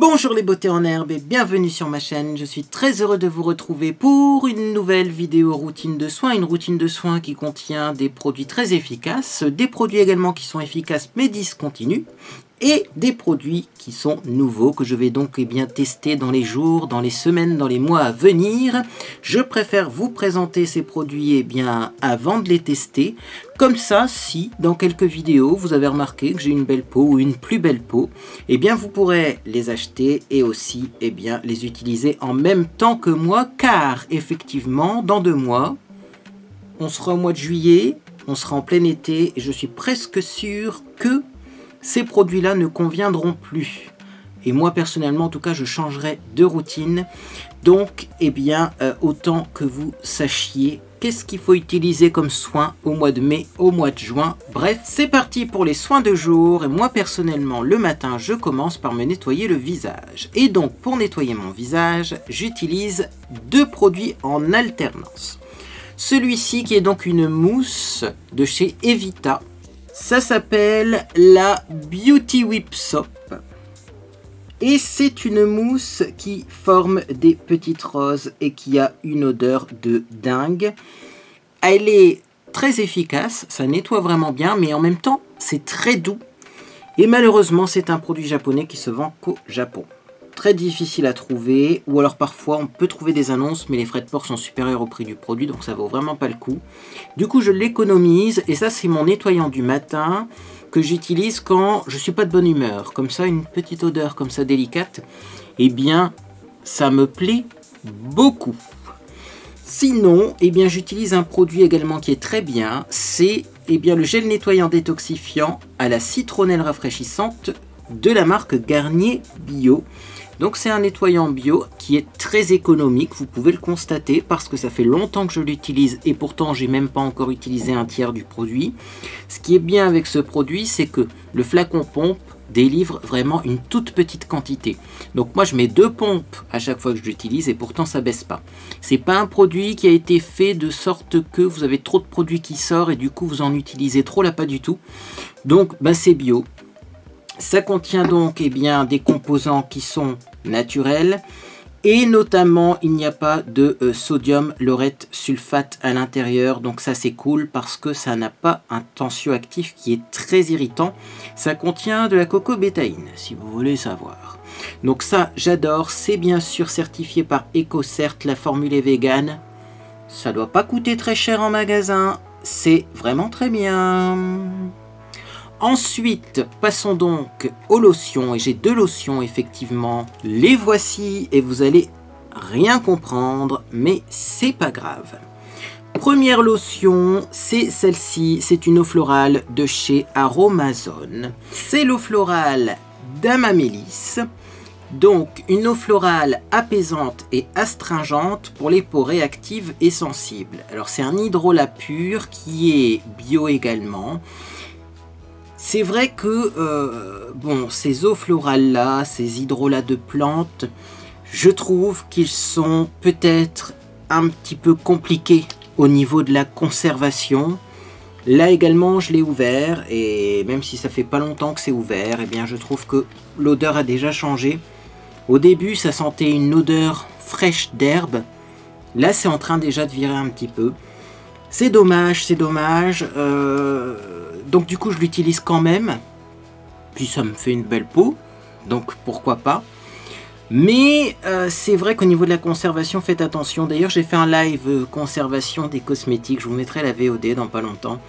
Bonjour les beautés en herbe et bienvenue sur ma chaîne. Je suis très heureux de vous retrouver pour une nouvelle vidéo routine de soins. Une routine de soins qui contient des produits très efficaces, des produits également qui sont efficaces mais discontinus et des produits qui sont nouveaux que je vais donc tester dans les jours, dans les semaines, dans les mois à venir. Je préfère vous présenter ces produits avant de les tester. Comme ça, si dans quelques vidéos vous avez remarqué que j'ai une belle peau ou une plus belle peau, vous pourrez les acheter et aussi les utiliser en même temps que moi, car effectivement dans 2 mois, on sera au mois de juillet, on sera en plein été et je suis presque sûr que ces produits-là ne conviendront plus. Et moi personnellement, en tout cas, je changerai de routine. Donc, autant que vous sachiez qu'est-ce qu'il faut utiliser comme soin au mois de mai, au mois de juin. Bref, c'est parti pour les soins de jour. Et moi personnellement, le matin, je commence par me nettoyer le visage. Et donc, pour nettoyer mon visage, j'utilise 2 produits en alternance. Celui-ci qui est donc une mousse de chez Evita. Ça s'appelle la Beauty Whip Soap. Et c'est une mousse qui forme des petites roses et qui a une odeur de dingue. Elle est très efficace, ça nettoie vraiment bien, mais en même temps, c'est très doux. Et malheureusement, c'est un produit japonais qui se vend qu'au Japon. Très difficile à trouver, ou alors parfois on peut trouver des annonces, mais les frais de port sont supérieurs au prix du produit, donc ça vaut vraiment pas le coup. Du coup, je l'économise, et ça, c'est mon nettoyant du matin que j'utilise quand je suis pas de bonne humeur. Comme ça, une petite odeur comme ça délicate, ça me plaît beaucoup. Sinon, j'utilise un produit également qui est très bien, c'est le gel nettoyant détoxifiant à la citronnelle rafraîchissante de la marque Garnier Bio. Donc c'est un nettoyant bio qui est très économique, vous pouvez le constater parce que ça fait longtemps que je l'utilise et pourtant j'ai même pas encore utilisé un tiers du produit. Ce qui est bien avec ce produit, c'est que le flacon pompe délivre vraiment une toute petite quantité. Donc moi je mets 2 pompes à chaque fois que je l'utilise et pourtant ça baisse pas. C'est pas un produit qui a été fait de sorte que vous avez trop de produits qui sortent et du coup vous en utilisez trop, là pas du tout. Donc c'est bio. Ça contient donc des composants qui sont naturels et notamment il n'y a pas de sodium laureth sulfate à l'intérieur, donc ça c'est cool parce que ça n'a pas un tensioactif qui est très irritant. Ça contient de la cocobétaïne si vous voulez savoir. Donc ça j'adore, c'est bien sûr certifié par EcoCert, la formule est végane. Ça doit pas coûter très cher en magasin, c'est vraiment très bien. Ensuite, passons donc aux lotions, et j'ai 2 lotions effectivement. Les voici et vous allez rien comprendre, mais c'est pas grave. Première lotion, c'est celle-ci, c'est une eau florale de chez Aromazone. C'est l'eau florale d'Amamélis. Donc une eau florale apaisante et astringente pour les peaux réactives et sensibles. Alors c'est un hydrolat pur qui est bio également. C'est vrai que ces eaux florales là, ces hydrolats de plantes, je trouve qu'ils sont peut-être un petit peu compliqués au niveau de la conservation. Là également je l'ai ouvert et même si ça fait pas longtemps que c'est ouvert, je trouve que l'odeur a déjà changé. Au début ça sentait une odeur fraîche d'herbe, là c'est en train déjà de virer un petit peu. C'est dommage, c'est dommage. Donc du coup je l'utilise quand même. Puis ça me fait une belle peau. Donc pourquoi pas. Mais c'est vrai qu'au niveau de la conservation, faites attention. D'ailleurs j'ai fait un live conservation des cosmétiques. Je vous mettrai la VOD dans pas longtemps.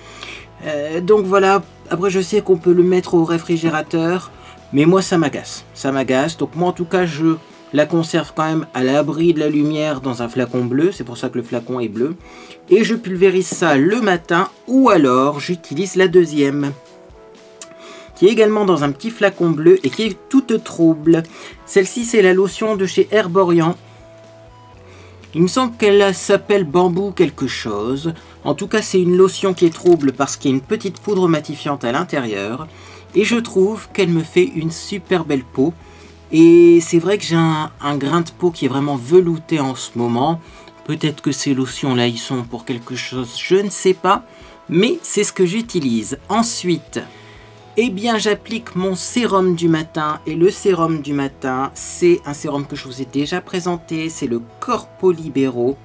Donc voilà. Après je sais qu'on peut le mettre au réfrigérateur. Mais moi ça m'agace. Ça m'agace. Donc moi en tout cas je la conserve quand même à l'abri de la lumière dans un flacon bleu, c'est pour ça que le flacon est bleu. Et je pulvérise ça le matin ou alors j'utilise la deuxième, qui est également dans un petit flacon bleu et qui est toute trouble. Celle-ci c'est la lotion de chez Herborian. Il me semble qu'elle s'appelle bambou quelque chose. En tout cas c'est une lotion qui est trouble parce qu'il y a une petite poudre matifiante à l'intérieur. Et je trouve qu'elle me fait une super belle peau. Et c'est vrai que j'ai un grain de peau qui est vraiment velouté en ce moment. Peut-être que ces lotions-là, ils sont pour quelque chose, je ne sais pas. Mais c'est ce que j'utilise. Ensuite, Eh bien, j'applique mon sérum du matin. Et le sérum du matin, c'est un sérum que je vous ai déjà présenté. C'est le Corpo Libero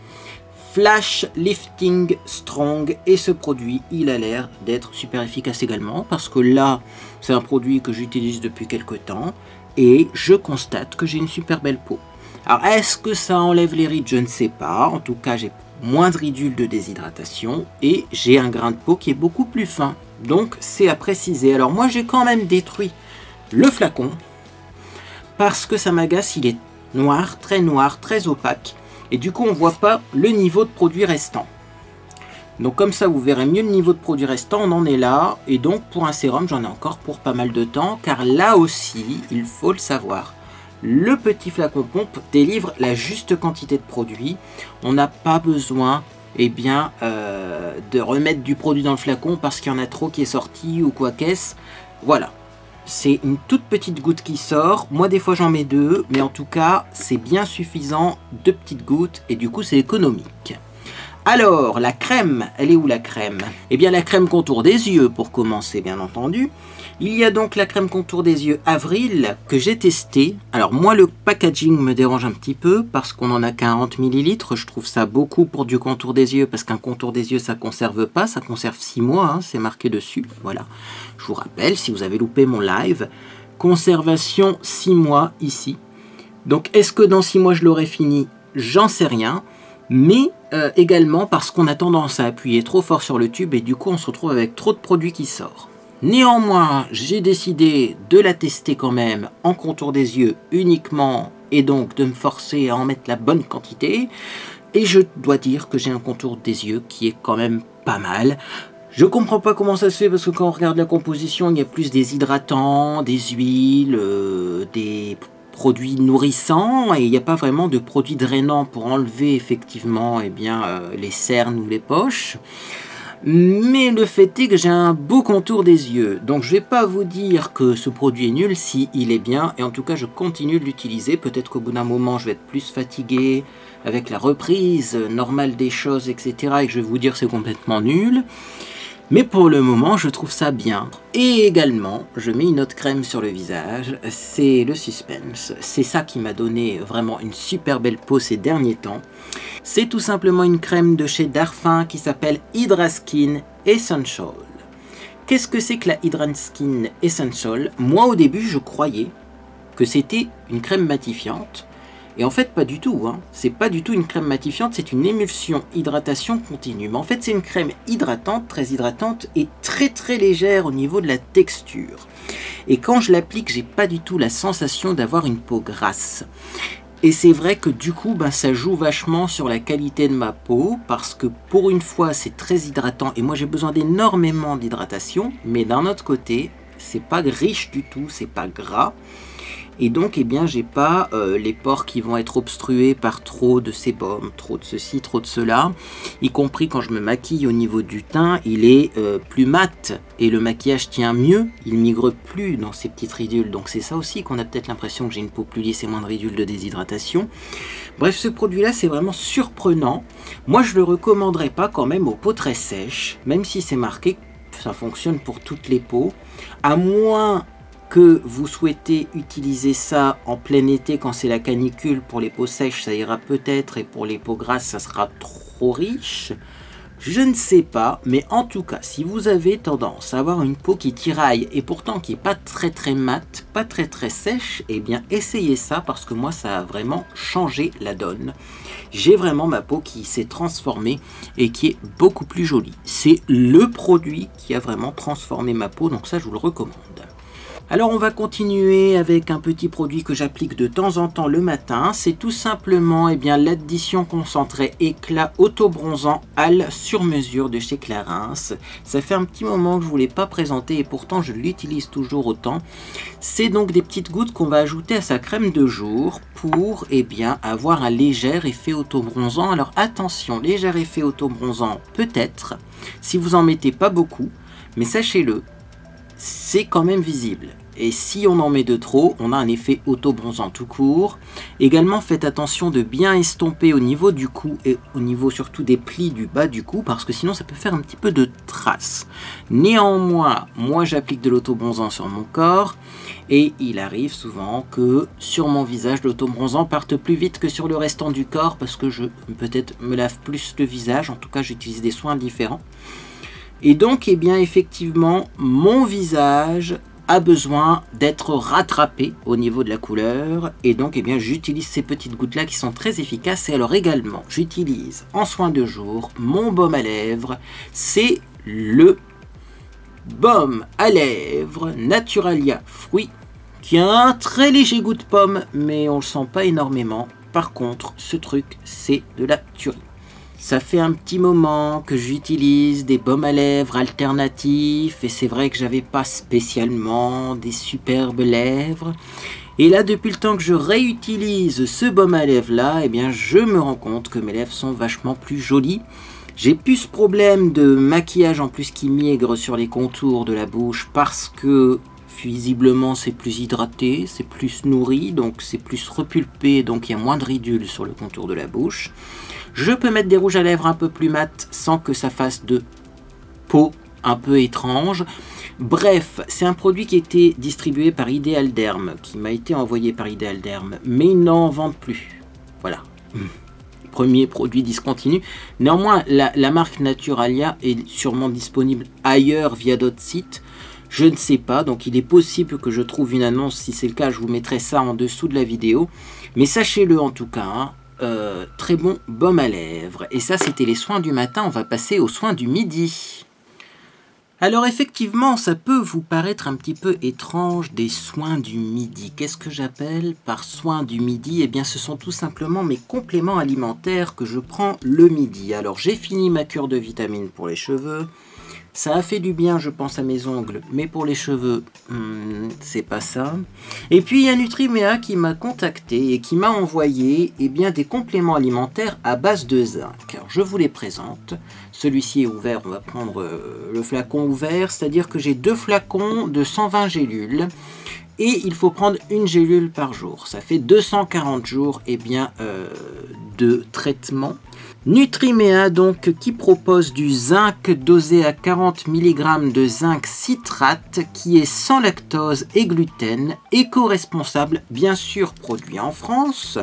Flash Lifting Strong. Et ce produit, il a l'air d'être super efficace également. Parce que là, c'est un produit que j'utilise depuis quelques temps. Et je constate que j'ai une super belle peau. Alors, est-ce que ça enlève les rides? Je ne sais pas. En tout cas, j'ai moins de ridules de déshydratation. Et j'ai un grain de peau qui est beaucoup plus fin. Donc c'est à préciser. Alors moi j'ai quand même détruit le flacon parce que ça m'agace, il est noir, très opaque et du coup on voit pas le niveau de produit restant. Donc comme ça vous verrez mieux le niveau de produit restant, on en est là. Et donc pour un sérum j'en ai encore pour pas mal de temps car là aussi il faut le savoir. Le petit flacon pompe délivre la juste quantité de produit. On n'a pas besoin de remettre du produit dans le flacon parce qu'il y en a trop qui est sorti ou quoi qu'est-ce. Voilà, c'est une toute petite goutte qui sort. Moi des fois j'en mets 2, mais en tout cas c'est bien suffisant, 2 petites gouttes et du coup c'est économique. Alors la crème, elle est où la crème? Eh bien la crème contour des yeux pour commencer bien entendu. Il y a donc la crème contour des yeux Avril que j'ai testée. Alors moi le packaging me dérange un petit peu parce qu'on en a 40 ml. Je trouve ça beaucoup pour du contour des yeux parce qu'un contour des yeux ça conserve pas, ça conserve 6 mois, hein, c'est marqué dessus. Voilà, je vous rappelle si vous avez loupé mon live, conservation 6 mois ici. Donc est-ce que dans 6 mois je l'aurai fini? J'en sais rien. Mais également parce qu'on a tendance à appuyer trop fort sur le tube et du coup on se retrouve avec trop de produits qui sortent. Néanmoins, j'ai décidé de la tester quand même en contour des yeux uniquement et donc de me forcer à en mettre la bonne quantité. Et je dois dire que j'ai un contour des yeux qui est quand même pas mal. Je comprends pas comment ça se fait parce que quand on regarde la composition, il y a plus des hydratants, des huiles, des produits nourrissants et il n'y a pas vraiment de produits drainants pour enlever effectivement les cernes ou les poches. Mais le fait est que j'ai un beau contour des yeux, donc je vais pas vous dire que ce produit est nul si il est bien, et en tout cas je continue de l'utiliser. Peut-être qu'au bout d'un moment je vais être plus fatigué avec la reprise normale des choses, etc. et que je vais vous dire c'est complètement nul. Mais pour le moment, je trouve ça bien. Et également, je mets une autre crème sur le visage, c'est le Suspense. C'est ça qui m'a donné vraiment une super belle peau ces derniers temps. C'est tout simplement une crème de chez Darphin qui s'appelle Hydra Skin Essential. Qu'est-ce que c'est que la Hydra Skin Essential? Moi au début, je croyais que c'était une crème matifiante. Et en fait, pas du tout, hein. C'est pas du tout une crème matifiante, c'est une émulsion hydratation continue. Mais en fait, c'est une crème hydratante, très hydratante et très légère au niveau de la texture. Et quand je l'applique, j'ai pas du tout la sensation d'avoir une peau grasse. Et c'est vrai que du coup, ça joue vachement sur la qualité de ma peau parce que pour une fois, c'est très hydratant et moi j'ai besoin d'énormément d'hydratation. Mais d'un autre côté, c'est pas riche du tout, c'est pas gras. Et donc, j'ai pas les pores qui vont être obstrués par trop de sébum, trop de ceci, trop de cela. Y compris quand je me maquille au niveau du teint, il est plus mat. Et le maquillage tient mieux, il migre plus dans ces petites ridules. Donc c'est ça aussi qu'on a peut-être l'impression que j'ai une peau plus lisse et moins de ridules de déshydratation. Bref, ce produit-là, c'est vraiment surprenant. Moi, je le recommanderais pas quand même aux peaux très sèches, même si c'est marqué que ça fonctionne pour toutes les peaux. À moins que vous souhaitez utiliser ça en plein été quand c'est la canicule. Pour les peaux sèches ça ira peut-être et pour les peaux grasses ça sera trop riche, je ne sais pas. Mais en tout cas si vous avez tendance à avoir une peau qui tiraille et pourtant qui n'est pas très mate, pas très sèche, et bien essayez ça parce que moi ça a vraiment changé la donne. J'ai vraiment ma peau qui s'est transformée et qui est beaucoup plus jolie. C'est le produit qui a vraiment transformé ma peau, donc ça je vous le recommande. Alors on va continuer avec un petit produit que j'applique de temps en temps le matin. C'est tout simplement l'addition concentrée éclat auto-bronzant Al sur mesure de chez Clarins. Ça fait un petit moment que je ne vous l'ai pas présenté et pourtant je l'utilise toujours autant. C'est donc des petites gouttes qu'on va ajouter à sa crème de jour pour avoir un léger effet auto-bronzant. Alors attention, léger effet auto-bronzant peut-être si vous en mettez pas beaucoup, mais sachez-le, c'est quand même visible. Et si on en met de trop, on a un effet auto-bronzant tout court. Également, faites attention de bien estomper au niveau du cou et au niveau surtout des plis du bas du cou, parce que sinon ça peut faire un petit peu de traces. Néanmoins, moi j'applique de l'autobronzant sur mon corps et il arrive souvent que sur mon visage l'autobronzant parte plus vite que sur le restant du corps parce que je peut-être me lave plus le visage, en tout cas j'utilise des soins différents. Et donc eh bien effectivement mon visage a besoin d'être rattrapé au niveau de la couleur et donc eh bien j'utilise ces petites gouttes là qui sont très efficaces. Et alors également j'utilise en soin de jour mon baume à lèvres, c'est le baume à lèvres Naturalia Fruit qui a un très léger goût de pomme mais on le sent pas énormément. Par contre ce truc c'est de la tuerie. Ça fait un petit moment que j'utilise des baumes à lèvres alternatifs et c'est vrai que j'avais pas spécialement des superbes lèvres. Et là, depuis le temps que je réutilise ce baume à lèvres là, eh bien, je me rends compte que mes lèvres sont vachement plus jolies. J'ai plus ce problème de maquillage en plus qui maigre sur les contours de la bouche parce que visiblement c'est plus hydraté, c'est plus nourri, donc c'est plus repulpé, donc il y a moins de ridules sur le contour de la bouche. Je peux mettre des rouges à lèvres un peu plus mat sans que ça fasse de peau un peu étrange. Bref, c'est un produit qui a été distribué par Ideal Derm, qui m'a été envoyé par Ideal Derm, mais ils n'en vendent plus. Voilà. Premier produit discontinu. Néanmoins, la marque Naturalia est sûrement disponible ailleurs via d'autres sites. Je ne sais pas, donc il est possible que je trouve une annonce. Si c'est le cas, je vous mettrai ça en dessous de la vidéo. Mais sachez-le en tout cas, hein, très bon baume à lèvres. Et ça, c'était les soins du matin. On va passer aux soins du midi. Alors effectivement, ça peut vous paraître un petit peu étrange des soins du midi. Qu'est-ce que j'appelle par soins du midi? Eh bien, ce sont tout simplement mes compléments alimentaires que je prends le midi. Alors, j'ai fini ma cure de vitamines pour les cheveux. Ça a fait du bien, je pense, à mes ongles, mais pour les cheveux, c'est pas ça. Et puis, il y a Nutrimea qui m'a contacté et qui m'a envoyé eh bien, des compléments alimentaires à base de zinc. Alors, je vous les présente. Celui-ci est ouvert, on va prendre le flacon ouvert, c'est-à-dire que j'ai 2 flacons de 120 gélules. Et il faut prendre une gélule par jour. Ça fait 240 jours eh bien, de traitement. Nutrimea donc qui propose du zinc dosé à 40 mg de zinc citrate qui est sans lactose et gluten, éco-responsable, bien sûr produit en France.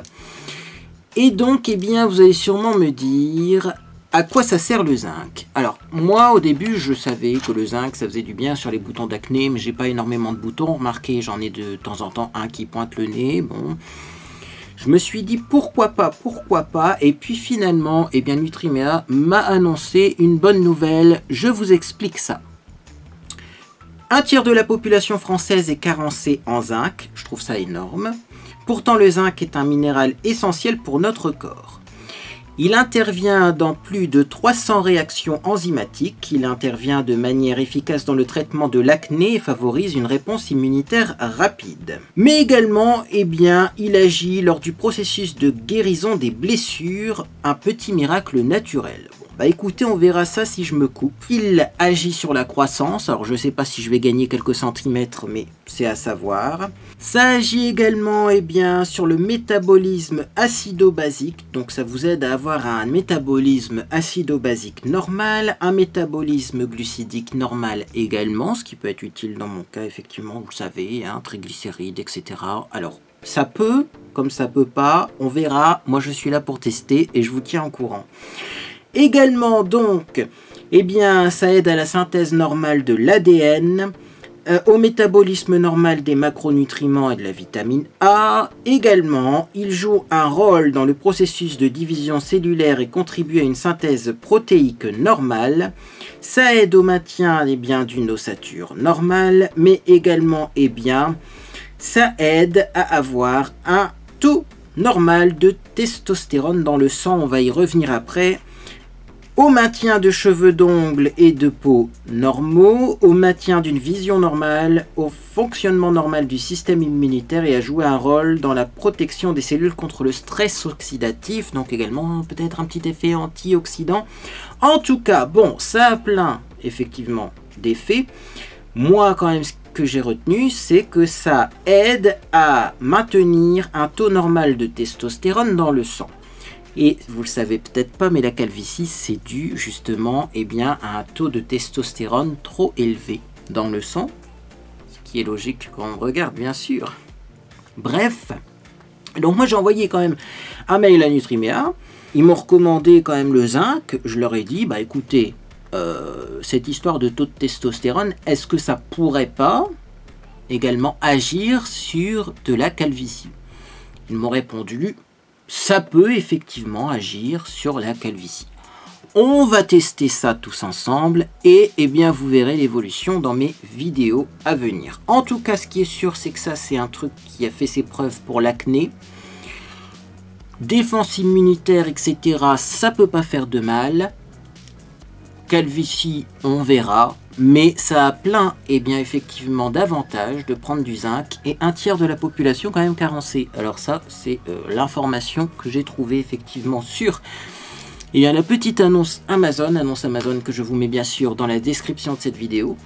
Et donc eh bien, vous allez sûrement me dire à quoi ça sert le zinc. Alors moi au début je savais que le zinc ça faisait du bien sur les boutons d'acné, mais j'ai pas énormément de boutons, remarquez j'en ai de temps en temps un qui pointe le nez, bon. Je me suis dit pourquoi pas, et puis finalement, eh bien Nutrimea m'a annoncé une bonne nouvelle, je vous explique ça. Un tiers de la population française est carencée en zinc, je trouve ça énorme. Pourtant le zinc est un minéral essentiel pour notre corps. Il intervient dans plus de 300 réactions enzymatiques, il intervient de manière efficace dans le traitement de l'acné et favorise une réponse immunitaire rapide. Mais également, eh bien, il agit lors du processus de guérison des blessures, un petit miracle naturel. Bon, bah écoutez, on verra ça si je me coupe. Il agit sur la croissance, alors je ne sais pas si je vais gagner quelques centimètres, mais c'est à savoir. Ça agit également eh bien, sur le métabolisme acido-basique, donc ça vous aide à avoir un métabolisme acido-basique normal, un métabolisme glucidique normal également, ce qui peut être utile dans mon cas, effectivement, vous le savez, hein, triglycérides, etc. Alors, ça peut, comme ça peut pas, on verra, moi je suis là pour tester et je vous tiens au courant. Également, donc, eh bien, ça aide à la synthèse normale de l'ADN, au métabolisme normal des macronutriments et de la vitamine A. Également, il joue un rôle dans le processus de division cellulaire et contribue à une synthèse protéique normale. Ça aide au maintien eh bien, d'une ossature normale, mais également, eh bien, ça aide à avoir un taux normal de testostérone dans le sang. On va y revenir après. Au maintien de cheveux, d'ongles et de peau normaux, au maintien d'une vision normale, au fonctionnement normal du système immunitaire et à jouer un rôle dans la protection des cellules contre le stress oxydatif, donc également peut-être un petit effet antioxydant. En tout cas, bon, ça a plein effectivement d'effets. Moi quand même ce que j'ai retenu, c'est que ça aide à maintenir un taux normal de testostérone dans le sang. Et vous le savez peut-être pas, mais la calvitie, c'est dû justement à un taux de testostérone trop élevé dans le sang, ce qui est logique quand on regarde, bien sûr. Bref, donc moi j'ai envoyé quand même un mail à Nutrimea. Ils m'ont recommandé quand même le zinc. Je leur ai dit, bah écoutez, cette histoire de taux de testostérone, est-ce que ça pourrait pas également agir sur de la calvitie? Ils m'ont répondu, ça peut effectivement agir sur la calvitie. On va tester ça tous ensemble et vous verrez l'évolution dans mes vidéos à venir. En tout cas, ce qui est sûr, c'est que ça, c'est un truc qui a fait ses preuves pour l'acné. Défense immunitaire, etc., ça peut pas faire de mal. Calvitie, on verra. Mais ça a plein, effectivement, d'avantages de prendre du zinc. Et un tiers de la population quand même carencée. Alors ça, c'est l'information que j'ai trouvée effectivement sur... Il y a la petite annonce Amazon que je vous mets bien sûr dans la description de cette vidéo.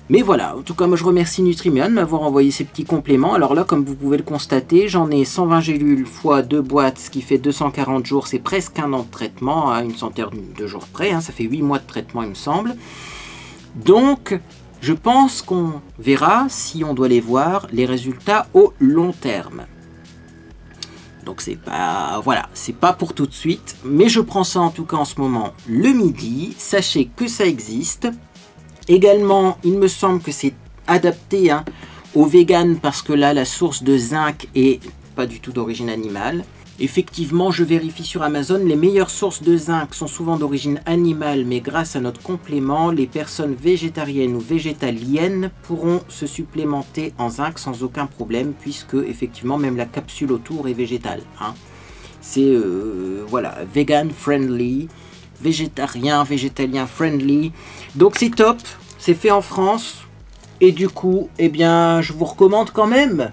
Mais voilà, en tout cas, moi je remercie Nutrimea de m'avoir envoyé ces petits compléments. Alors là, comme vous pouvez le constater, j'en ai 120 gélules x 2 boîtes, ce qui fait 240 jours. C'est presque un an de traitement, à une centaine de jours près. Ça fait 8 mois de traitement, il me semble. Donc, je pense qu'on verra, si on doit les voir, les résultats au long terme. Donc c'est pas, voilà, c'est pas pour tout de suite, mais je prends ça en tout cas en ce moment le midi. Sachez que ça existe. Également, il me semble que c'est adapté aux véganes parce que là, la source de zinc est pas du tout d'origine animale. Effectivement, je vérifie sur Amazon, les meilleures sources de zinc sont souvent d'origine animale, mais grâce à notre complément, les personnes végétariennes ou végétaliennes pourront se supplémenter en zinc sans aucun problème, puisque effectivement même la capsule autour est végétale. C'est voilà, vegan friendly, végétarien, végétalien friendly, donc c'est top, c'est fait en France. Et du coup, je vous recommande quand même,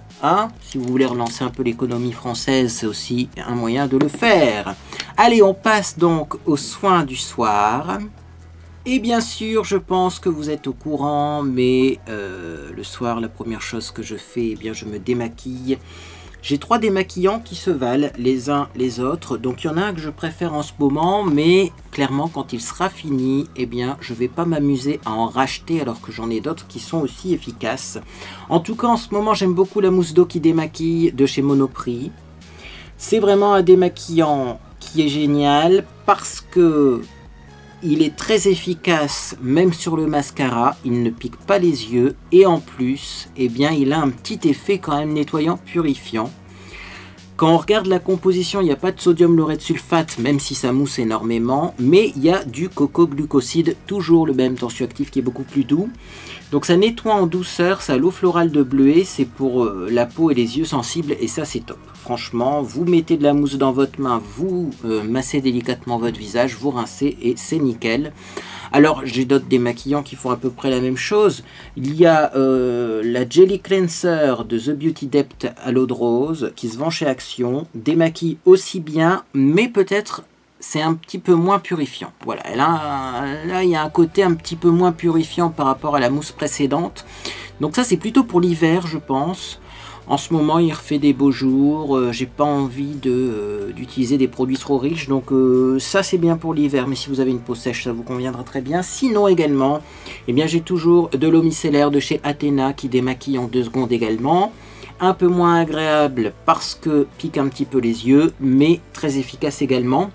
si vous voulez relancer un peu l'économie française, c'est aussi un moyen de le faire. Allez, on passe donc aux soins du soir. Et bien sûr, je pense que vous êtes au courant, mais le soir, la première chose que je fais, je me démaquille. J'ai 3 démaquillants qui se valent les uns les autres. Donc il y en a un que je préfère en ce moment, mais clairement quand il sera fini, je ne vais pas m'amuser à en racheter alors que j'en ai d'autres qui sont aussi efficaces. En tout cas en ce moment j'aime beaucoup la mousse d'eau qui démaquille de chez Monoprix. C'est vraiment un démaquillant qui est génial parce que il est très efficace même sur le mascara, il ne pique pas les yeux et en plus, il a un petit effet quand même nettoyant, purifiant. Quand on regarde la composition, il n'y a pas de sodium laureth sulfate, même si ça mousse énormément, mais il y a du coco-glucoside, toujours le même tensioactif qui est beaucoup plus doux. Donc ça nettoie en douceur, ça a l'eau florale de bleuet, c'est pour la peau et les yeux sensibles et ça c'est top. Franchement, vous mettez de la mousse dans votre main, vous massez délicatement votre visage, vous rincez et c'est nickel. Alors j'ai d'autres démaquillants qui font à peu près la même chose. Il y a la Jelly Cleanser de The Beauty Depth à l'eau de rose qui se vend chez Action, démaquille aussi bien, mais peut-être c'est un petit peu moins purifiant. Voilà, là il y a un côté un petit peu moins purifiant par rapport à la mousse précédente. Donc ça c'est plutôt pour l'hiver je pense. En ce moment il refait des beaux jours, j'ai pas envie d'utiliser des produits trop riches, donc ça c'est bien pour l'hiver, mais si vous avez une peau sèche ça vous conviendra très bien. Sinon également, j'ai toujours de l'eau micellaire de chez Athena qui démaquille en 2 secondes également. Un peu moins agréable parce que pique un petit peu les yeux, mais très efficace également.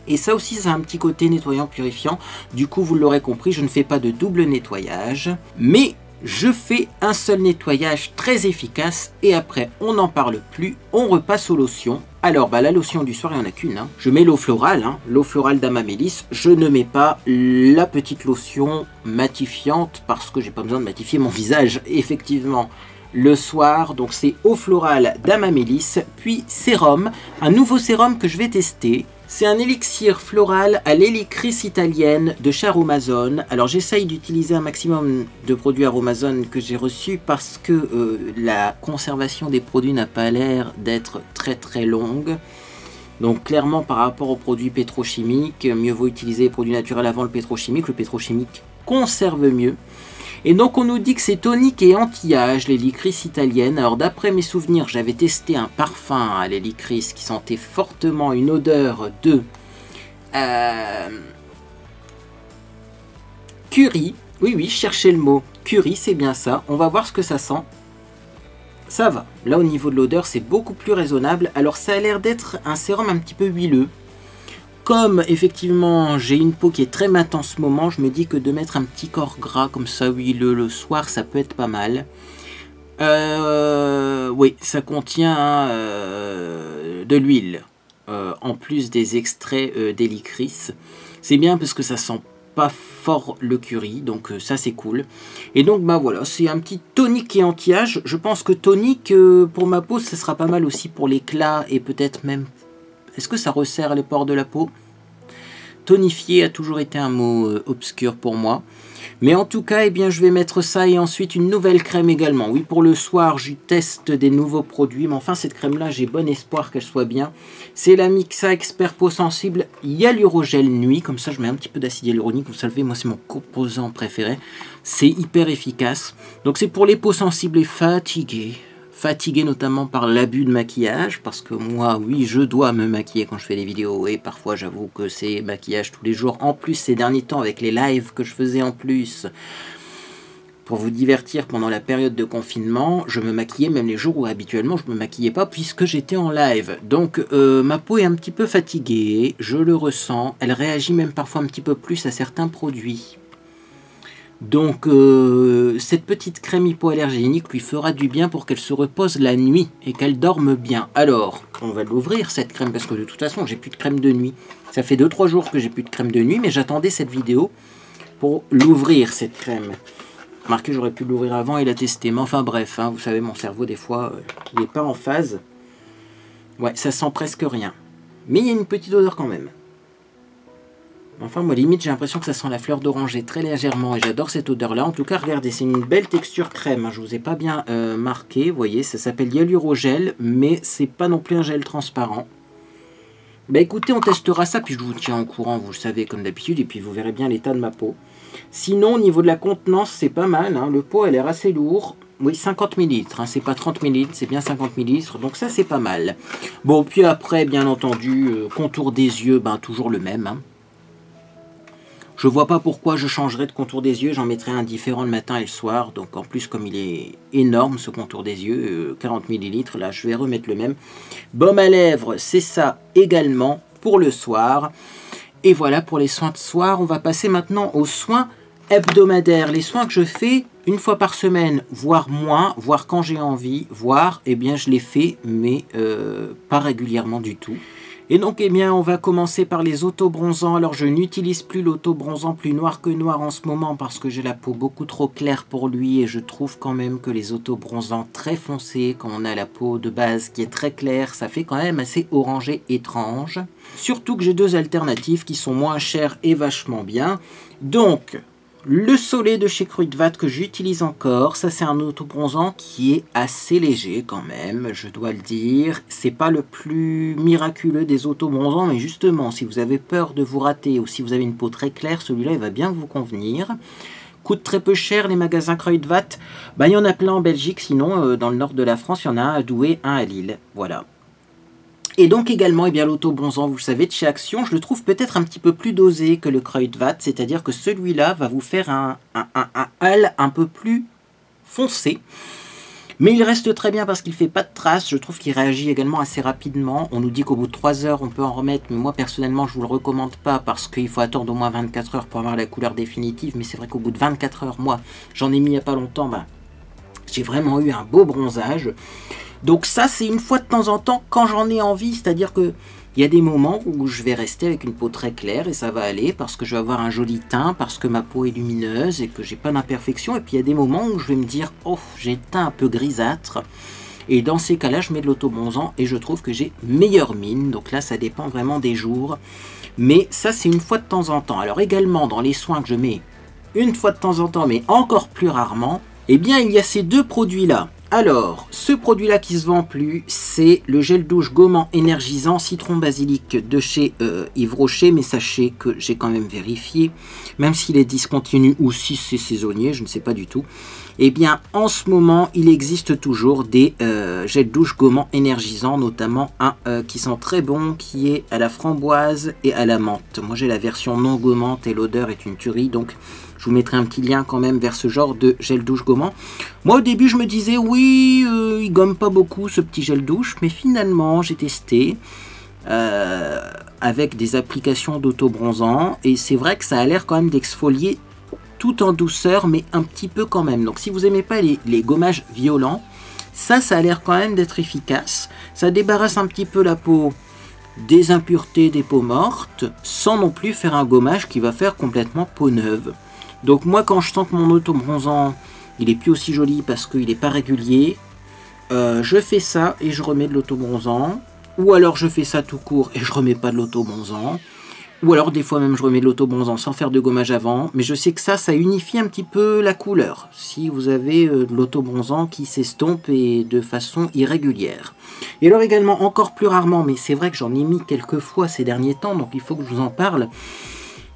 Et ça aussi, ça a un petit côté nettoyant, purifiant. Du coup, vous l'aurez compris, je ne fais pas de double nettoyage. Mais je fais un seul nettoyage très efficace. Et après, on n'en parle plus. On repasse aux lotions. Alors, la lotion du soir, il n'y en a qu'une. Je mets l'eau florale, l'eau florale d'Amamélis. Je ne mets pas la petite lotion matifiante parce que j'ai pas besoin de matifier mon visage, effectivement. Le soir, donc c'est eau florale d'Amamélis, puis sérum, un nouveau sérum que je vais tester. C'est un élixir floral à l'hélicris italienne de chez Aromazone. Alors j'essaye d'utiliser un maximum de produits Aromazone que j'ai reçus parce que la conservation des produits n'a pas l'air d'être très longue. Donc clairement par rapport aux produits pétrochimiques, mieux vaut utiliser les produits naturels avant le pétrochimique. Le pétrochimique conserve mieux. Et donc on nous dit que c'est tonique et anti-âge, l'hélicris italienne. Alors d'après mes souvenirs, j'avais testé un parfum à l'hélicris qui sentait fortement une odeur de curry. Oui, oui, cherchez le mot. Curry, c'est bien ça. On va voir ce que ça sent. Ça va. Là, au niveau de l'odeur, c'est beaucoup plus raisonnable. Alors, ça a l'air d'être un sérum un petit peu huileux. Comme, effectivement, j'ai une peau qui est très mate en ce moment, je me dis que de mettre un petit corps gras comme ça, huileux, le soir, ça peut être pas mal. Oui, ça contient de l'huile. En plus des extraits d'hélicris. C'est bien parce que ça sent pas fort le curry, donc ça c'est cool. Et donc bah voilà, c'est un petit tonique et anti-âge. Je pense que tonique pour ma peau, ça sera pas mal aussi pour l'éclat et peut-être même... Est-ce que ça resserre les pores de la peau? Tonifier a toujours été un mot obscur pour moi. Mais en tout cas, eh bien, je vais mettre ça et ensuite une nouvelle crème également. Oui, pour le soir, je teste des nouveaux produits. Mais enfin, cette crème-là, j'ai bon espoir qu'elle soit bien. C'est la Mixa Expert Peau Sensible Hyalurogel Nuit. Comme ça, je mets un petit peu d'acide hyaluronique. Vous savez, moi, c'est mon composant préféré. C'est hyper efficace. Donc, c'est pour les peaux sensibles et fatiguées. Fatigué notamment par l'abus de maquillage, parce que moi, oui, je dois me maquiller quand je fais des vidéos, et parfois j'avoue que c'est maquillage tous les jours. En plus, ces derniers temps, avec les lives que je faisais en plus, pour vous divertir pendant la période de confinement, je me maquillais même les jours où habituellement je ne me maquillais pas, puisque j'étais en live. Donc ma peau est un petit peu fatiguée, je le ressens, elle réagit même parfois un petit peu plus à certains produits. Donc cette petite crème hypoallergénique lui fera du bien pour qu'elle se repose la nuit et qu'elle dorme bien. Alors, on va l'ouvrir cette crème parce que de toute façon j'ai plus de crème de nuit. Ça fait 2-3 jours que j'ai plus de crème de nuit, mais j'attendais cette vidéo pour l'ouvrir cette crème. Remarquez, j'aurais pu l'ouvrir avant et la tester, mais enfin bref, hein, vous savez mon cerveau des fois il n'est pas en phase. Ouais, ça sent presque rien. Mais il y a une petite odeur quand même. Enfin, moi, limite, j'ai l'impression que ça sent la fleur d'oranger très légèrement. Et j'adore cette odeur-là. En tout cas, regardez, c'est une belle texture crème. Je ne vous ai pas bien marqué. Vous voyez, ça s'appelle Hyalurogel. Mais c'est pas non plus un gel transparent. Bah écoutez, on testera ça. Puis je vous tiens au courant, vous le savez, comme d'habitude. Et puis vous verrez bien l'état de ma peau. Sinon, au niveau de la contenance, c'est pas mal. Hein. Le pot a l'air assez lourd. Oui, 50 ml. Hein. C'est pas 30 ml, c'est bien 50 ml. Donc ça, c'est pas mal. Bon, puis après, bien entendu, contour des yeux, ben toujours le même. Hein. Je vois pas pourquoi je changerais de contour des yeux, j'en mettrais un différent le matin et le soir. Donc en plus, comme il est énorme ce contour des yeux, 40 ml, là je vais remettre le même. Baume à lèvres, c'est ça également pour le soir. Et voilà pour les soins de soir. On va passer maintenant aux soins hebdomadaires. Les soins que je fais une fois par semaine, voire moins, voire quand j'ai envie, voire, eh bien je les fais, mais pas régulièrement du tout. Et donc, eh bien, on va commencer par les autobronzants. Alors, je n'utilise plus l'autobronzant plus noir que noir en ce moment parce que j'ai la peau beaucoup trop claire pour lui et je trouve quand même que les autobronzants très foncés, quand on a la peau de base qui est très claire, ça fait quand même assez orangé étrange. Surtout que j'ai deux alternatives qui sont moins chères et vachement bien. Donc, le Soleil de chez Kruidvat que j'utilise encore, ça c'est un autobronzant qui est assez léger quand même, je dois le dire. C'est pas le plus miraculeux des autobronzants, mais justement, si vous avez peur de vous rater ou si vous avez une peau très claire, celui-là il va bien vous convenir. Coûte très peu cher les magasins Kruidvat. Bah, il y en a plein en Belgique, sinon dans le nord de la France, il y en a un à Douai, un à Lille. Voilà. Et donc également, eh bien, l'autobronzant, vous le savez, de chez Action, je le trouve peut-être un petit peu plus dosé que le Kruidvat, c'est-à-dire que celui-là va vous faire un hâle un peu plus foncé. Mais il reste très bien parce qu'il ne fait pas de traces, je trouve qu'il réagit également assez rapidement. On nous dit qu'au bout de 3 heures, on peut en remettre, mais moi personnellement, je ne vous le recommande pas parce qu'il faut attendre au moins 24 heures pour avoir la couleur définitive. Mais c'est vrai qu'au bout de 24 heures, moi, j'en ai mis il n'y a pas longtemps, bah, j'ai vraiment eu un beau bronzage. Donc ça, c'est une fois de temps en temps quand j'en ai envie, c'est-à-dire que il y a des moments où je vais rester avec une peau très claire et ça va aller parce que je vais avoir un joli teint, parce que ma peau est lumineuse et que j'ai pas d'imperfection. Et puis il y a des moments où je vais me dire, oh, j'ai le teint un peu grisâtre. Et dans ces cas-là, je mets de l'autobronzant et je trouve que j'ai meilleure mine. Donc là, ça dépend vraiment des jours. Mais ça, c'est une fois de temps en temps. Alors également, dans les soins que je mets une fois de temps en temps, mais encore plus rarement, eh bien, il y a ces deux produits-là. Alors, ce produit-là qui se vend plus, c'est le gel douche gommant énergisant citron basilic de chez Yves Rocher. Mais sachez que j'ai quand même vérifié, même s'il est discontinu ou si c'est saisonnier, je ne sais pas du tout. Eh bien, en ce moment, il existe toujours des gels douche gommant énergisants, notamment un qui sent très bon, qui est à la framboise et à la menthe. Moi, j'ai la version non gommante et l'odeur est une tuerie, donc je vous mettrai un petit lien quand même vers ce genre de gel douche gommant. Moi, au début, je me disais, oui, il gomme pas beaucoup ce petit gel douche, mais finalement, j'ai testé avec des applications d'auto-bronzant, et c'est vrai que ça a l'air quand même d'exfolier tout en douceur, mais un petit peu quand même. Donc si vous n'aimez pas les gommages violents, ça a l'air quand même d'être efficace. Ça débarrasse un petit peu la peau des impuretés des peaux mortes, sans non plus faire un gommage qui va faire complètement peau neuve. Donc moi, quand je sens que mon auto-bronzant, il est plus aussi joli parce qu'il n'est pas régulier, je fais ça et je remets de l'auto-bronzant. Ou alors je fais ça tout court et je remets pas de l'auto-bronzant. Ou alors des fois même je remets de l'auto-bronzant sans faire de gommage avant. Mais je sais que ça unifie un petit peu la couleur. Si vous avez de l'auto-bronzant qui s'estompe et de façon irrégulière. Et alors également, encore plus rarement, mais c'est vrai que j'en ai mis quelques fois ces derniers temps, donc il faut que je vous en parle.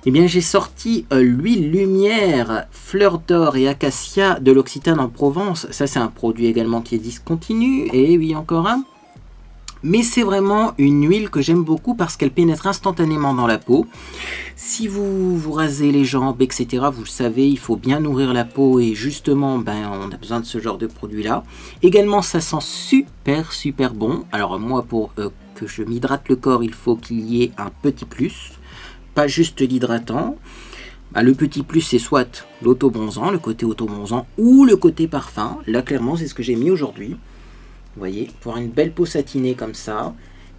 Eh bien j'ai sorti l'huile lumière, fleur d'or et acacia de l'Occitane en Provence. Ça c'est un produit également qui est discontinu. Et oui, encore un. Mais c'est vraiment une huile que j'aime beaucoup parce qu'elle pénètre instantanément dans la peau. Si vous vous rasez les jambes, etc., vous le savez, il faut bien nourrir la peau et justement, on a besoin de ce genre de produit-là. Également, ça sent super bon. Alors moi, pour que je m'hydrate le corps, il faut qu'il y ait un petit plus, pas juste l'hydratant. Le petit plus, c'est soit l'auto-bronzant, le côté auto-bronzant, ou le côté parfum. Là, clairement, c'est ce que j'ai mis aujourd'hui. Vous voyez, pour une belle peau satinée comme ça.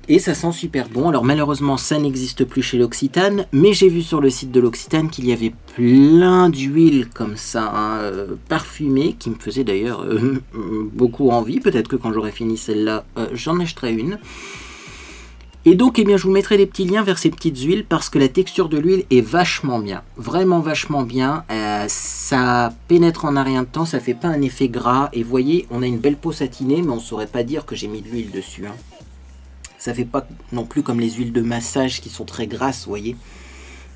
Et ça sent super bon. Alors malheureusement, ça n'existe plus chez l'Occitane. Mais j'ai vu sur le site de l'Occitane qu'il y avait plein d'huiles comme ça, parfumées, qui me faisaient d'ailleurs beaucoup envie. Peut-être que quand j'aurai fini celle-là, j'en achèterai une. Et donc, eh bien, je vous mettrai des petits liens vers ces petites huiles parce que la texture de l'huile est vachement bien. Vraiment vachement bien. Ça pénètre en un rien de temps, ça fait pas un effet gras. Et vous voyez, on a une belle peau satinée, mais on ne saurait pas dire que j'ai mis de l'huile dessus. Ça fait pas non plus comme les huiles de massage qui sont très grasses, vous voyez.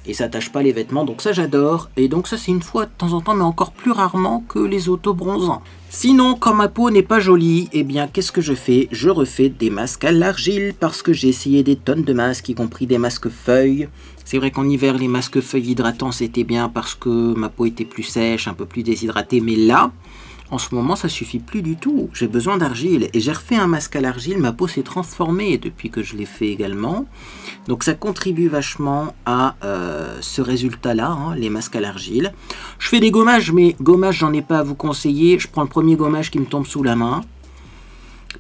Et ça tâche pas les vêtements, donc ça j'adore. Et donc ça c'est une fois de temps en temps, mais encore plus rarement que les auto-bronzants. Sinon, quand ma peau n'est pas jolie, eh bien qu'est-ce que je fais? Je refais des masques à l'argile parce que j'ai essayé des tonnes de masques, y compris des masques feuilles. C'est vrai qu'en hiver, les masques feuilles hydratants c'était bien parce que ma peau était plus sèche, un peu plus déshydratée. Mais là, en ce moment, ça suffit plus du tout. J'ai besoin d'argile. Et j'ai refait un masque à l'argile. Ma peau s'est transformée depuis que je l'ai fait également. Donc ça contribue vachement à ce résultat-là, les masques à l'argile. Je fais des gommages, mais gommages, j'en ai pas à vous conseiller. Je prends le premier gommage qui me tombe sous la main.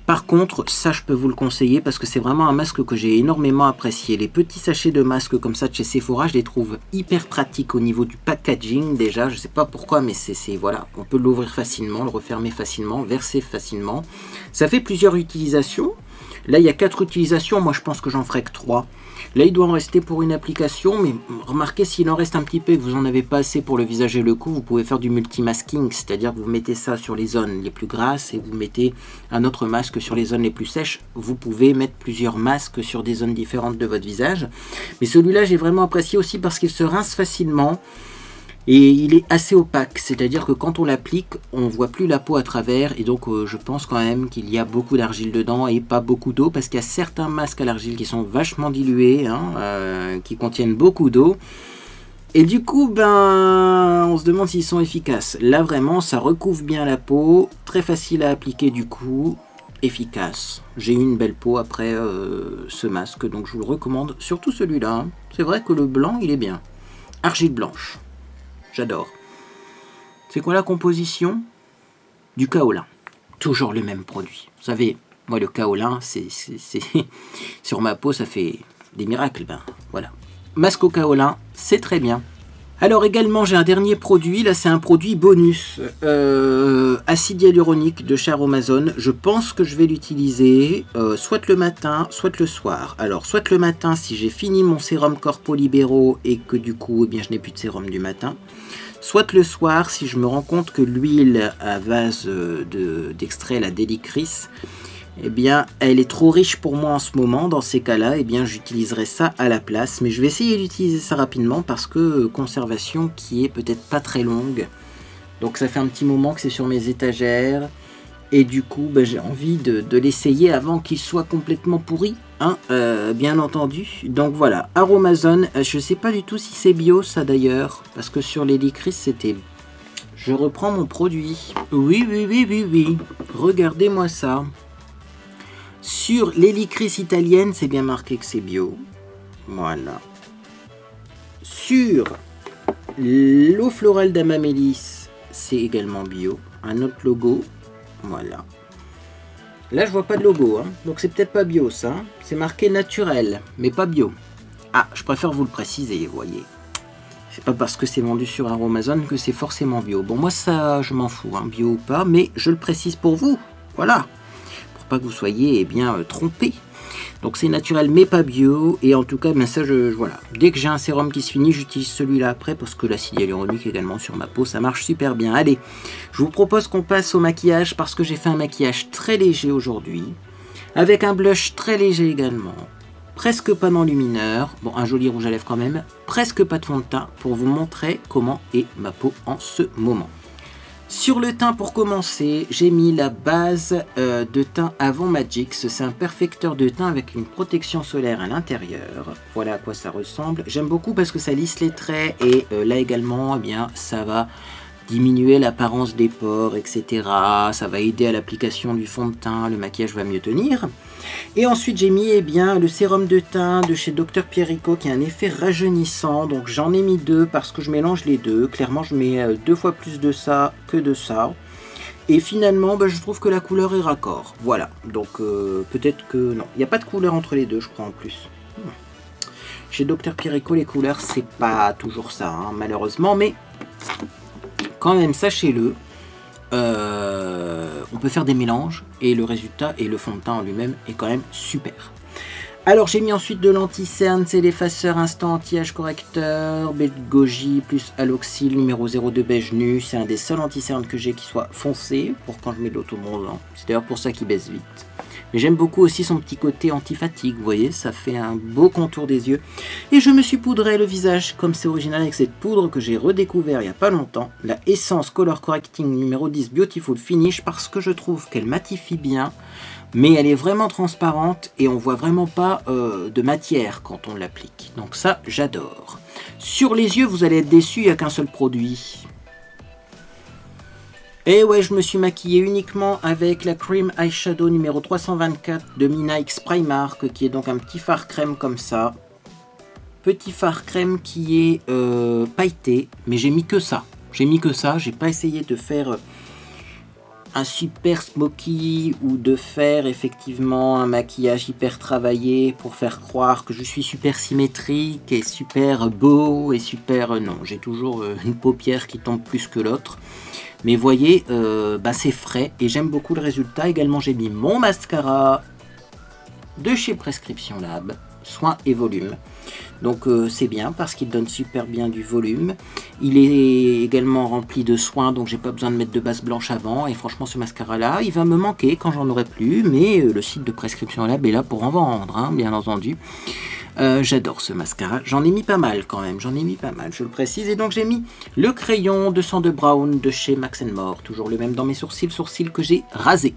Par contre, ça je peux vous le conseiller parce que c'est vraiment un masque que j'ai énormément apprécié. Les petits sachets de masques comme ça de chez Sephora, je les trouve hyper pratiques au niveau du packaging déjà. Je sais pas pourquoi, mais c'est voilà, on peut l'ouvrir facilement, le refermer facilement, verser facilement. Ça fait plusieurs utilisations. Là, il y a 4 utilisations. Moi, je pense que j'en ferai que 3. Là, il doit en rester pour une application, mais remarquez, s'il en reste un petit peu et que vous n'en avez pas assez pour le visage et le cou, vous pouvez faire du multimasking, c'est-à-dire que vous mettez ça sur les zones les plus grasses et vous mettez un autre masque sur les zones les plus sèches. Vous pouvez mettre plusieurs masques sur des zones différentes de votre visage. Mais celui-là, j'ai vraiment apprécié aussi parce qu'il se rince facilement. Et il est assez opaque, c'est-à-dire que quand on l'applique, on ne voit plus la peau à travers. Et donc je pense quand même qu'il y a beaucoup d'argile dedans et pas beaucoup d'eau. Parce qu'il y a certains masques à l'argile qui sont vachement dilués, qui contiennent beaucoup d'eau. Et du coup, on se demande s'ils sont efficaces. Là vraiment, ça recouvre bien la peau, très facile à appliquer du coup, efficace. J'ai eu une belle peau après ce masque, donc je vous le recommande, surtout celui-là. C'est vrai que le blanc, il est bien. Argile blanche. J'adore. C'est quoi la composition? Du kaolin. Toujours le même produit. Vous savez, moi le kaolin, c'est sur ma peau, ça fait des miracles. Voilà. Masque au kaolin, c'est très bien. Alors également, j'ai un dernier produit. Là, c'est un produit bonus. Acide hyaluronique de chez Aromazone. Je pense que je vais l'utiliser soit le matin, soit le soir. Alors, soit le matin si j'ai fini mon sérum Corpo Libero et que du coup, je n'ai plus de sérum du matin. soit le soir, si je me rends compte que l'huile à base d'extrait, la Délicris, eh bien, elle est trop riche pour moi en ce moment. Dans ces cas-là, eh bien, j'utiliserai ça à la place. Mais je vais essayer d'utiliser ça rapidement parce que conservation qui est peut-être pas très longue. Donc ça fait un petit moment que c'est sur mes étagères. Et du coup, ben, j'ai envie de l'essayer avant qu'il soit complètement pourri. Hein, bien entendu. Donc voilà, Aromazone. Je sais pas du tout si c'est bio ça d'ailleurs. Parce que sur les Délicris, c'était... Je reprends mon produit. Oui, oui, oui, oui, oui. Regardez-moi ça. Sur l'hélicris italienne, c'est bien marqué que c'est bio. Voilà. Sur l'eau florale d'Amamélis, c'est également bio. Un autre logo. Voilà. Là, je vois pas de logo. Hein. Donc, c'est peut-être pas bio, ça. C'est marqué naturel, mais pas bio. Ah, je préfère vous le préciser, vous voyez. C'est pas parce que c'est vendu sur Aromazone que c'est forcément bio. Bon, moi, ça, je m'en fous, hein, bio ou pas. Mais je le précise pour vous. Voilà. Pas que vous soyez bien trompés. Donc c'est naturel mais pas bio. Et en tout cas, ben ça, voilà. Dès que j'ai un sérum qui se finit, j'utilise celui-là après parce que l'acide hyaluronique également sur ma peau, ça marche super bien. Allez, je vous propose qu'on passe au maquillage parce que j'ai fait un maquillage très léger aujourd'hui. Avec un blush très léger également. Presque pas d'enlumineur. Bon, un joli rouge à lèvres quand même. Presque pas de fond de teint pour vous montrer comment est ma peau en ce moment. Sur le teint pour commencer, j'ai mis la base de teint Avon Magix. C'est un perfecteur de teint avec une protection solaire à l'intérieur. Voilà à quoi ça ressemble. J'aime beaucoup parce que ça lisse les traits et là également, eh bien, ça va diminuer l'apparence des pores, etc. Ça va aider à l'application du fond de teint. Le maquillage va mieux tenir. Et ensuite, j'ai mis le sérum de teint de chez Dr Pierrico qui a un effet rajeunissant. Donc, j'en ai mis 2 parce que je mélange les deux. Clairement, je mets 2 fois plus de ça que de ça. Et finalement, je trouve que la couleur est raccord. Voilà. Donc, peut-être que... Non, il n'y a pas de couleur entre les deux, je crois, en plus. Chez Dr Pierrico, les couleurs, c'est pas toujours ça, hein, malheureusement. Mais quand même, sachez-le. On peut faire des mélanges et le résultat et le fond de teint en lui-même est quand même super. Alors j'ai mis ensuite de l'anti-cerne, c'est l'effaceur instant anti-âge correcteur, Goji plus Aloxyl numéro 02 beige nu. C'est un des seuls anti-cernes que j'ai qui soit foncé pour quand je mets de l'automobranchant. C'est d'ailleurs pour ça qu'il baisse vite. Mais j'aime beaucoup aussi son petit côté anti-fatigue, vous voyez, ça fait un beau contour des yeux. Et je me suis poudré le visage comme c'est original avec cette poudre que j'ai redécouvert il n'y a pas longtemps, la Essence Color Correcting numéro 10 Beautiful Finish, parce que je trouve qu'elle matifie bien, mais elle est vraiment transparente et on voit vraiment pas de matière quand on l'applique. Donc ça, j'adore. Sur les yeux, vous allez être déçus, il n'y a qu'un seul produit. Et ouais, je me suis maquillé uniquement avec la Cream Eyeshadow numéro 324 de Mina X Primark, qui est donc un petit fard crème comme ça. Petit fard crème qui est pailleté, mais j'ai mis que ça. J'ai mis que ça, j'ai pas essayé de faire un super smoky ou de faire effectivement un maquillage hyper travaillé pour faire croire que je suis super symétrique et super beau et super... Non, j'ai toujours une paupière qui tombe plus que l'autre. Mais voyez, c'est frais et j'aime beaucoup le résultat. Également, j'ai mis mon mascara de chez Prescription Lab, Soin et Volume. Donc c'est bien parce qu'il donne super bien du volume. Il est également rempli de soins, donc j'ai pas besoin de mettre de base blanche avant. Et franchement, ce mascara-là, il va me manquer quand j'en aurai plus. Mais le site de Prescription Lab est là pour en vendre, hein, bien entendu. J'adore ce mascara, j'en ai mis pas mal quand même, j'en ai mis pas mal, je le précise. Et donc j'ai mis le crayon 202 Brown de chez Max & More, toujours le même dans mes sourcils que j'ai rasé.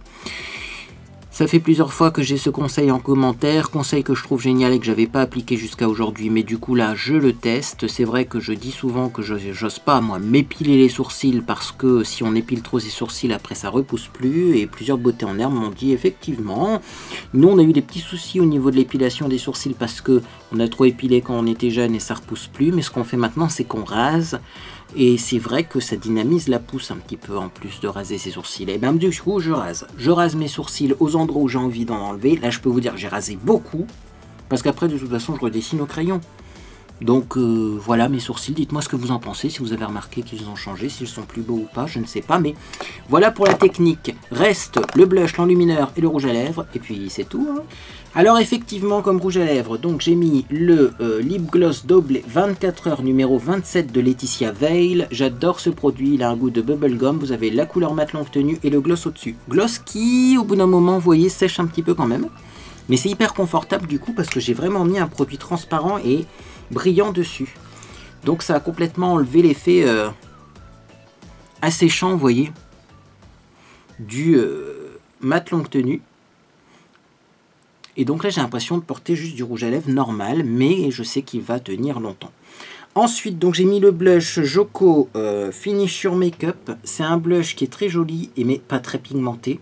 Ça fait plusieurs fois que j'ai ce conseil en commentaire, conseil que je trouve génial et que j'avais pas appliqué jusqu'à aujourd'hui, mais du coup là je le teste. C'est vrai que je dis souvent que j'ose pas moi m'épiler les sourcils parce que si on épile trop ses sourcils après ça repousse plus, et plusieurs beautés en herbe m'ont dit effectivement. Nous on a eu des petits soucis au niveau de l'épilation des sourcils parce que on a trop épilé quand on était jeune et ça repousse plus, mais ce qu'on fait maintenant c'est qu'on rase. Et c'est vrai que ça dynamise la pousse un petit peu en plus de raser ses sourcils. Et bien du coup je rase mes sourcils aux endroits où j'ai envie d'en enlever. Là je peux vous dire que j'ai rasé beaucoup, parce qu'après de toute façon je redessine au crayon. Donc voilà mes sourcils, dites-moi ce que vous en pensez, si vous avez remarqué qu'ils ont changé, s'ils sont plus beaux ou pas, je ne sais pas, mais voilà pour la technique. Reste le blush, l'enlumineur et le rouge à lèvres, et puis c'est tout. Hein. Alors effectivement, comme rouge à lèvres, donc j'ai mis le Lip Gloss Double 24 heures numéro 27 de Laetitia Veil. J'adore ce produit, il a un goût de bubblegum, vous avez la couleur mat longue tenue et le gloss au-dessus. Gloss qui, au bout d'un moment, vous voyez, sèche un petit peu quand même. Mais c'est hyper confortable du coup parce que j'ai vraiment mis un produit transparent et brillant dessus. Donc ça a complètement enlevé l'effet asséchant, vous voyez, du mat longue tenue. Et donc là j'ai l'impression de porter juste du rouge à lèvres normal, mais je sais qu'il va tenir longtemps. Ensuite donc j'ai mis le blush Joko Finish Your Makeup. C'est un blush qui est très joli mais pas très pigmenté.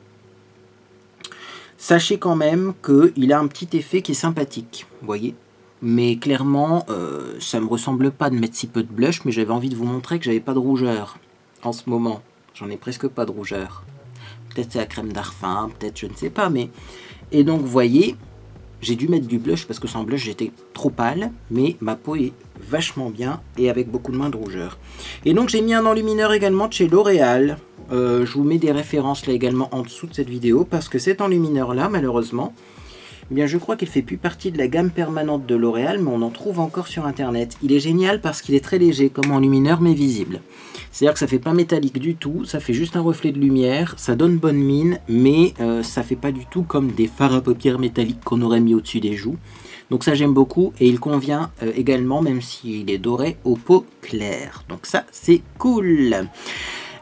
Sachez quand même qu'il a un petit effet qui est sympathique, vous voyez. Mais clairement, ça ne me ressemble pas de mettre si peu de blush, mais j'avais envie de vous montrer que j'avais pas de rougeur en ce moment. J'en ai presque pas de rougeur. Peut-être c'est la crème d'Arfin, peut-être je ne sais pas, mais... Et donc vous voyez, j'ai dû mettre du blush parce que sans blush j'étais trop pâle, mais ma peau est vachement bien et avec beaucoup de moins de rougeur. Et donc j'ai mis un enlumineur également de chez L'Oréal. Je vous mets des références là également en dessous de cette vidéo parce que cet enlumineur là malheureusement, eh bien je crois qu'il fait plus partie de la gamme permanente de L'Oréal, mais on en trouve encore sur internet. Il est génial parce qu'il est très léger comme enlumineur mais visible. C'est à dire que ça fait pas métallique du tout, ça fait juste un reflet de lumière, ça donne bonne mine, mais ça fait pas du tout comme des fards à paupières métalliques qu'on aurait mis au-dessus des joues. Donc ça j'aime beaucoup et il convient également même s'il est doré aux peaux claires. Donc ça c'est cool.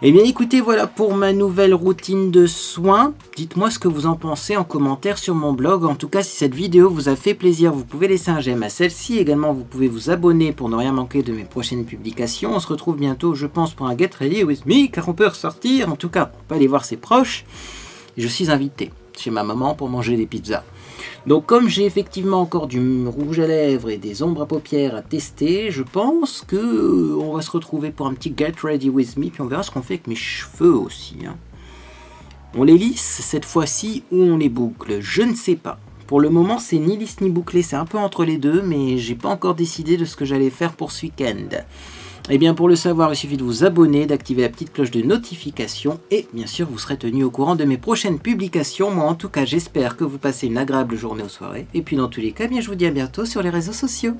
Eh bien écoutez, voilà pour ma nouvelle routine de soins. Dites-moi ce que vous en pensez en commentaire sur mon blog. En tout cas, si cette vidéo vous a fait plaisir, vous pouvez laisser un j'aime à celle-ci. Également, vous pouvez vous abonner pour ne rien manquer de mes prochaines publications. On se retrouve bientôt, je pense, pour un Get Ready With Me, car on peut ressortir. En tout cas, on peut aller voir ses proches. Je suis invité chez ma maman pour manger des pizzas. Donc comme j'ai effectivement encore du rouge à lèvres et des ombres à paupières à tester, je pense que on va se retrouver pour un petit Get Ready With Me, puis on verra ce qu'on fait avec mes cheveux aussi. Hein. On les lisse cette fois-ci ou on les boucle, je ne sais pas. Pour le moment c'est ni lisse ni bouclé, c'est un peu entre les deux, mais j'ai pas encore décidé de ce que j'allais faire pour ce week-end. Et bien pour le savoir, il suffit de vous abonner, d'activer la petite cloche de notification et bien sûr vous serez tenu au courant de mes prochaines publications. Moi en tout cas j'espère que vous passez une agréable journée ou soirée. Et puis dans tous les cas, bien, je vous dis à bientôt sur les réseaux sociaux.